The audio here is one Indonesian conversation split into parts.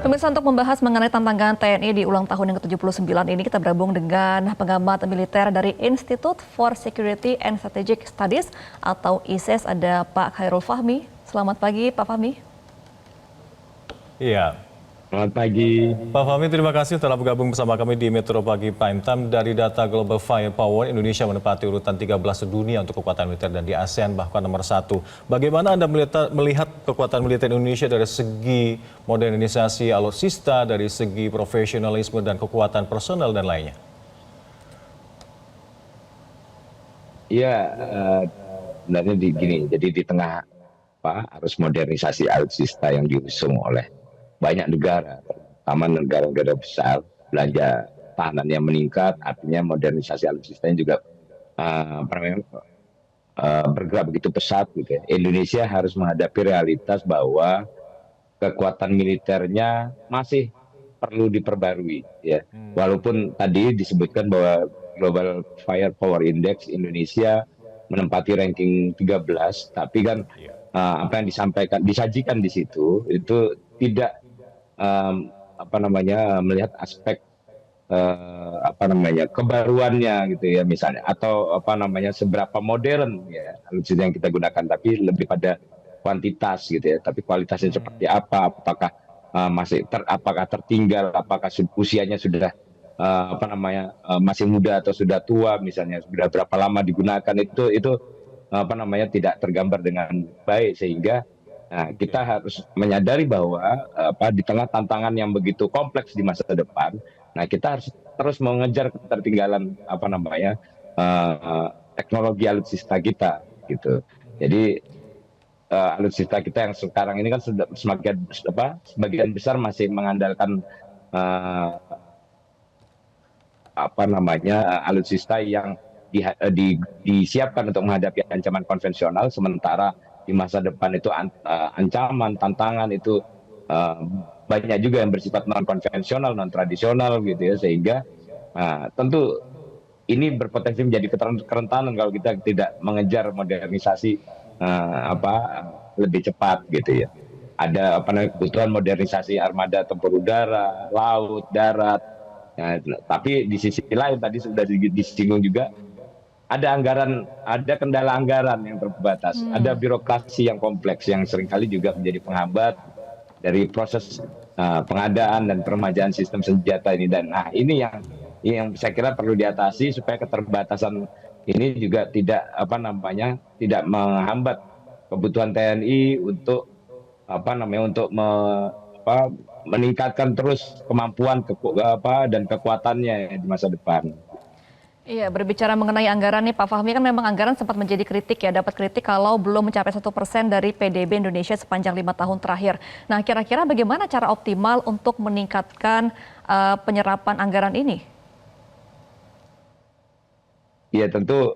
Pemirsa, untuk membahas mengenai tantangan TNI di ulang tahun yang ke-79 ini, kita bergabung dengan pengamat militer dari Institute for Security and Strategic Studies atau ISIS, ada Pak Khairul Fahmi. Selamat pagi, Pak Fahmi. Iya, Selamat pagi. Pak Fahmi, terima kasih telah bergabung bersama kami di Metro Pagi Prime Time. Dari data Global Firepower, Indonesia menempati urutan 13 dunia untuk kekuatan militer dan di ASEAN bahkan nomor 1. Bagaimana Anda melihat kekuatan militer Indonesia dari segi modernisasi alutsista, dari segi profesionalisme dan kekuatan personel dan lainnya? Iya, sebenarnya gini, jadi di tengah arus modernisasi alutsista yang diusung oleh banyak negara, terutama negara-negara besar, belanja tahanan yang meningkat, artinya modernisasi alutsistanya juga bergerak begitu pesat gitu ya. Indonesia harus menghadapi realitas bahwa kekuatan militernya masih perlu diperbarui ya. Walaupun tadi disebutkan bahwa Global Firepower Index Indonesia menempati ranking 13, tapi kan apa yang disajikan di situ itu tidak melihat aspek kebaruannya gitu ya, misalnya, atau seberapa modern ya alutsista yang kita gunakan, tapi lebih pada kuantitas gitu ya, tapi kualitasnya seperti apa, apakah apakah tertinggal, apakah usianya sudah masih muda atau sudah tua, misalnya sudah berapa lama digunakan, itu tidak tergambar dengan baik, sehingga kita harus menyadari bahwa di tengah tantangan yang begitu kompleks di masa depan, kita harus terus mengejar ketertinggalan teknologi alutsista kita gitu. Jadi alutsista kita yang sekarang ini kan sudah sebagian besar masih mengandalkan alutsista yang disiapkan untuk menghadapi ancaman konvensional, sementara di masa depan itu ancaman, tantangan itu banyak juga yang bersifat non konvensional, non tradisional gitu ya, sehingga tentu ini berpotensi menjadi kerentanan kalau kita tidak mengejar modernisasi lebih cepat gitu ya. Ada kebutuhan modernisasi armada tempur udara, laut, darat. Tapi di sisi lain tadi sudah disinggung juga, ada kendala anggaran yang terbatas, ada birokrasi yang kompleks yang seringkali juga menjadi penghambat dari proses pengadaan dan peremajaan sistem senjata ini. Dan ini yang saya kira perlu diatasi supaya keterbatasan ini juga tidak tidak menghambat kebutuhan TNI untuk meningkatkan terus kemampuan dan kekuatannya di masa depan. Iya, berbicara mengenai anggaran nih Pak Fahmi, kan memang anggaran sempat menjadi kritik ya, dapat kritik kalau belum mencapai 1% dari PDB Indonesia sepanjang 5 tahun terakhir. Nah, kira-kira bagaimana cara optimal untuk meningkatkan penyerapan anggaran ini? Ya tentu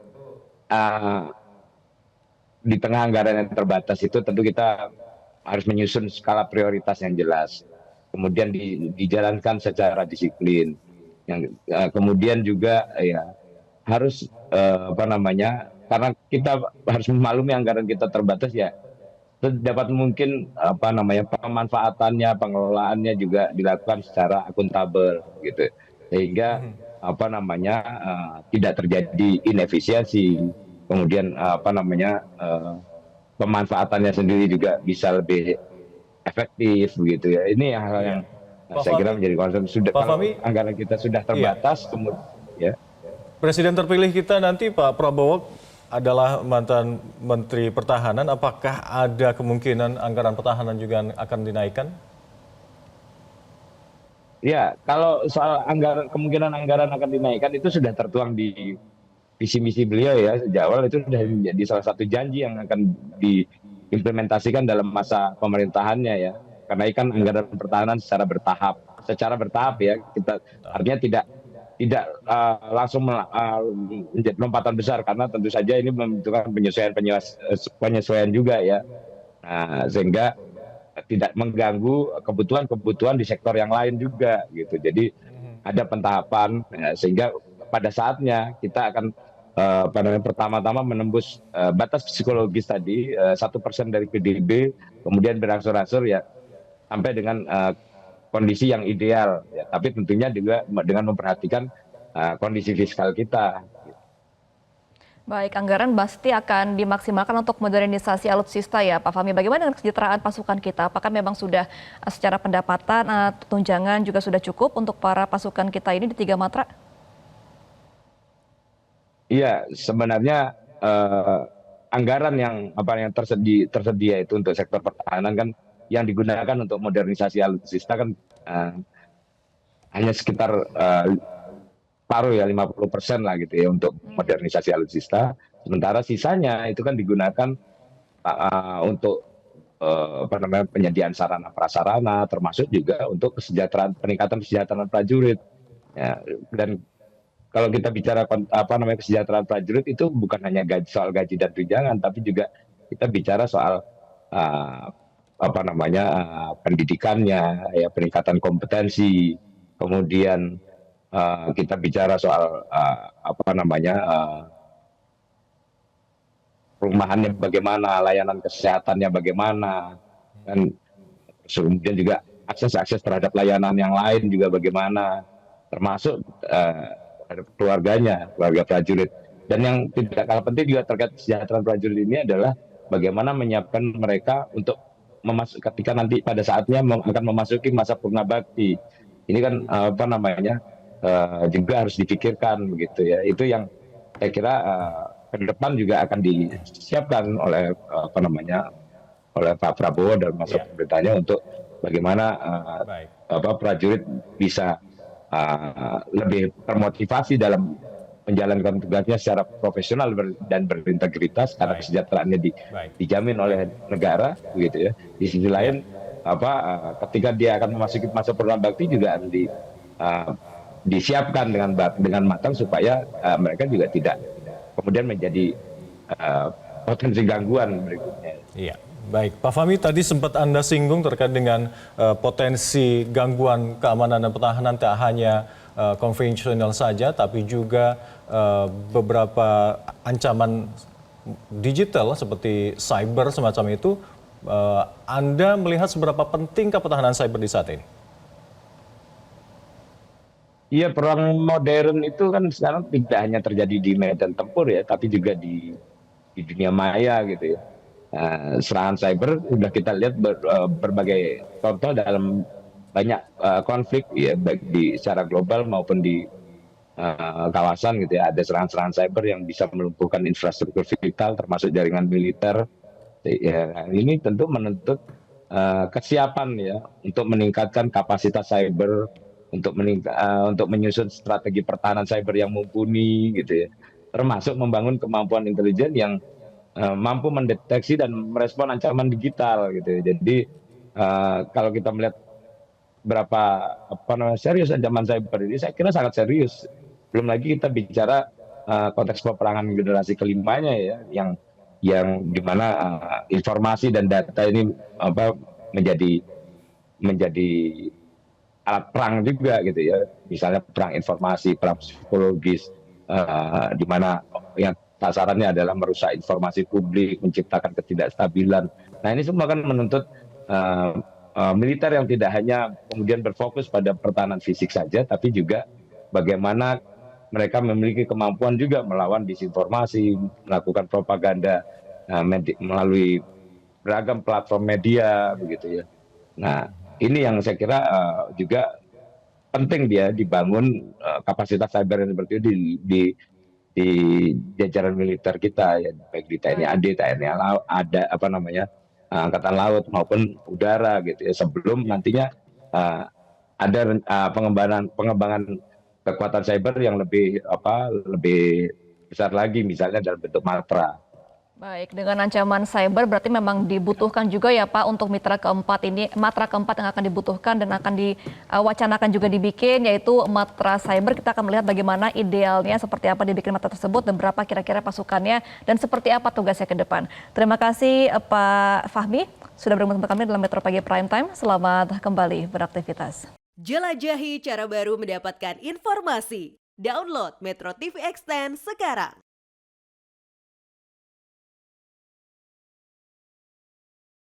di tengah anggaran yang terbatas itu tentu kita harus menyusun skala prioritas yang jelas, kemudian dijalankan secara disiplin, yang kemudian juga ya harus karena kita harus memaklumi anggaran kita terbatas ya, dapat mungkin pemanfaatannya, pengelolaannya juga dilakukan secara akuntabel gitu, sehingga tidak terjadi inefisiensi, kemudian pemanfaatannya sendiri juga bisa lebih efektif begitu ya. Ini hal yang saya kira menjadi concern. Kalau anggaran kita sudah terbatas, kemudian ya. Presiden terpilih kita nanti Pak Prabowo adalah mantan Menteri Pertahanan. Apakah ada kemungkinan anggaran pertahanan juga akan dinaikkan? Ya, kalau soal kemungkinan anggaran akan dinaikkan itu sudah tertuang di visi misi beliau ya, sejak awal itu sudah menjadi salah satu janji yang akan diimplementasikan dalam masa pemerintahannya ya. Kenaikan anggaran pertahanan secara bertahap ya. Kita artinya tidak langsung menjadi lompatan besar, karena tentu saja ini membutuhkan penyesuaian juga ya. Sehingga tidak mengganggu kebutuhan di sektor yang lain juga gitu. Jadi ada pentahapan sehingga pada saatnya kita akan pertama-tama menembus batas psikologis tadi 1% dari PDB, kemudian berangsur-angsur ya sampai dengan kondisi yang ideal, ya. Tapi tentunya juga dengan memperhatikan kondisi fiskal kita. Baik, anggaran pasti akan dimaksimalkan untuk modernisasi alutsista ya Pak Fahmi. Bagaimana dengan kesejahteraan pasukan kita? Apakah memang sudah secara pendapatan, tunjangan juga sudah cukup untuk para pasukan kita ini di 3 matra? Iya, sebenarnya anggaran yang tersedia itu untuk sektor pertahanan kan yang digunakan untuk modernisasi alutsista kan hanya sekitar paruh ya 50% lah gitu ya untuk modernisasi alutsista. Sementara sisanya itu kan digunakan untuk penyediaan sarana prasarana, termasuk juga untuk peningkatan kesejahteraan prajurit. Ya, dan kalau kita bicara kesejahteraan prajurit itu bukan hanya soal gaji dan tunjangan, tapi juga kita bicara soal pendidikannya, ya peningkatan kompetensi, kemudian kita bicara soal perumahannya bagaimana, layanan kesehatannya bagaimana, dan kemudian juga akses terhadap layanan yang lain juga bagaimana, termasuk terhadap keluarga prajurit. Dan yang tidak kalah penting juga terkait kesejahteraan prajurit ini adalah bagaimana menyiapkan mereka untuk ketika nanti pada saatnya akan memasuki masa purna bakti. Ini kan juga harus dipikirkan begitu ya. Itu yang saya kira ke depan juga akan disiapkan oleh oleh Pak Prabowo dan masa pemerintahnya untuk bagaimana prajurit bisa lebih termotivasi dalam menjalankan tugasnya secara profesional dan berintegritas karena kesejahteraannya dijamin oleh negara begitu ya. Di sisi lain ketika dia akan memasuki masa purna bakti juga disiapkan dengan matang supaya mereka juga tidak kemudian menjadi potensi gangguan berikutnya. Iya, baik. Pak Fahmi, tadi sempat Anda singgung terkait dengan potensi gangguan keamanan dan pertahanan tak hanya konvensional saja, tapi juga beberapa ancaman digital seperti cyber semacam itu. Anda melihat seberapa pentingkah pertahanan cyber di saat ini? Iya, perang modern itu kan sekarang tidak hanya terjadi di medan tempur ya, tapi juga di dunia maya gitu ya. Serangan cyber sudah kita lihat berbagai contoh dalam banyak konflik ya, baik secara global maupun di kawasan gitu ya. Ada serangan-serangan cyber yang bisa melumpuhkan infrastruktur vital termasuk jaringan militer. Ya, ini tentu menuntut kesiapan ya untuk meningkatkan kapasitas cyber, untuk menyusun strategi pertahanan cyber yang mumpuni gitu ya, termasuk membangun kemampuan intelijen yang mampu mendeteksi dan merespon ancaman digital gitu ya. Jadi kalau kita melihat berapa serius ancaman cyber ini, saya kira sangat serius. Belum lagi kita bicara konteks peperangan generasi kelimanya ya, yang dimana informasi dan data ini menjadi alat perang juga gitu ya, misalnya perang informasi, perang psikologis, di mana yang sasarannya adalah merusak informasi publik, menciptakan ketidakstabilan. Nah ini semua kan menuntut militer yang tidak hanya kemudian berfokus pada pertahanan fisik saja, tapi juga bagaimana mereka memiliki kemampuan juga melawan disinformasi, melakukan propaganda melalui beragam platform media begitu ya. Nah ini yang saya kira juga penting dia dibangun kapasitas cyber yang seperti itu di jajaran militer kita ya, baik di TNI AD, TNI Angkatan Laut maupun udara gitu ya, sebelum nantinya ada pengembangan kekuatan cyber yang lebih besar lagi, misalnya dalam bentuk matra. Baik, dengan ancaman cyber berarti memang dibutuhkan juga ya Pak untuk matra keempat yang akan dibutuhkan dan akan diwacanakan juga dibikin, yaitu matra cyber. Kita akan melihat bagaimana idealnya seperti apa dibikin matra tersebut dan berapa kira-kira pasukannya dan seperti apa tugasnya ke depan. Terima kasih Pak Fahmi sudah bergabung bersama kami dalam Metro Pagi Prime Time. Selamat kembali beraktivitas. Jelajahi cara baru mendapatkan informasi. Download Metro TV Extend sekarang.